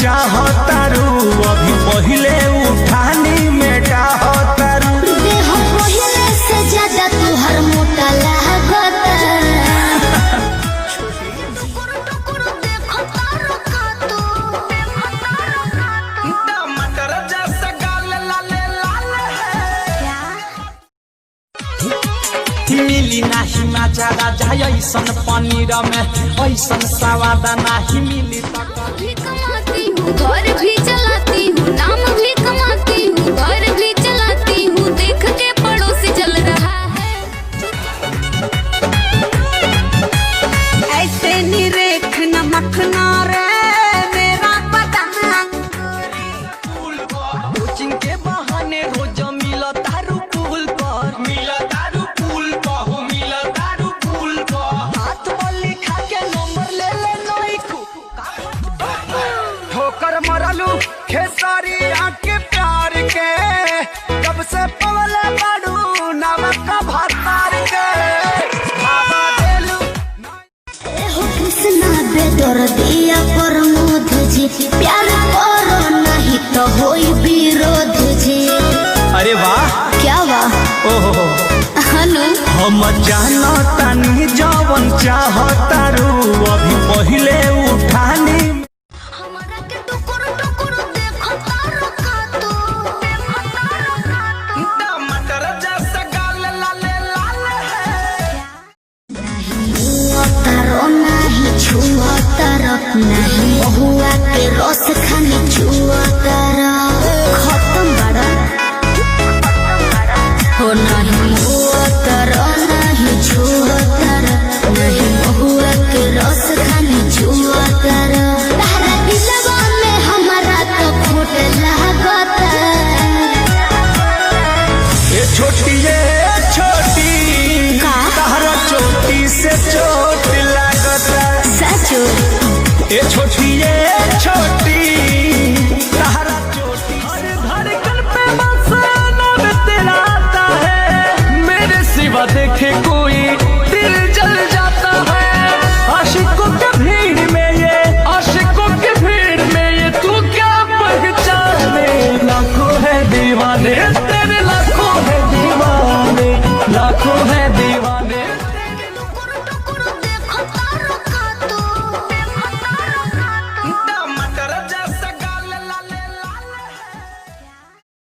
चाहतारू अभी पहिले उठानी में डाहतारू देह पहिले से ज्यादा तुहर मोटा लागत टमाटर जैसा गाल लाले लाल मिली नाही मजा राजा ऐसन पनीर में ऐसन स्वाद नाही मिली भी कमाती हूँ घर भी चलाती हूँ नाम भी कमाती हूँ घर भी चलाती हूँ देख के पड़ोसी चल रहा है ऐसे निरेख नमक नारे मेरा पतंग कोचिंग के बहाने रोज मिला दारू पुल पर मिला दारू पुल पर हो मिला दारू पुल पर हाथ बोली खा के नंबर ले ले नई को ठोकर मरलू खेसारी आके प्यार के जब से पवले बाड़ू नमक भातार के बाबा देलू हो कृष्णा बेदर दिया प्रमोद जी प्यार करो नहीं तो होई विरोध जी। अरे वाह क्या वाह ओहो हनु हम जानतानी जवन चाहतारू अभी पहिले उठानी हमारा के टुकुर टुकुर देखो तारो का तू टमाटर जैसा गाल लाले लाल तारो नहीं छुआ तारो नहीं बहुआ के रस खानी छुआ तारो खत्म बड़ा हो नहीं हुआ तारो नहीं छुआ तारो नहीं बहुआ के रस खानी छुआ तारो तारा दिलवा में हमारा तो फूट लागत ये छोटी का? तारा चोटी से चोट लागता सचो ये छोटी तारा चोटी हर धड़कन पे बसाना में तेरा आता है मेरे सिवा देखे कोई दिल जल जाता है आशिकों के भीड़ में ये तू क्या पहचाने लाखों है दीवाने तेरे लाखों है दीवाने लाखों है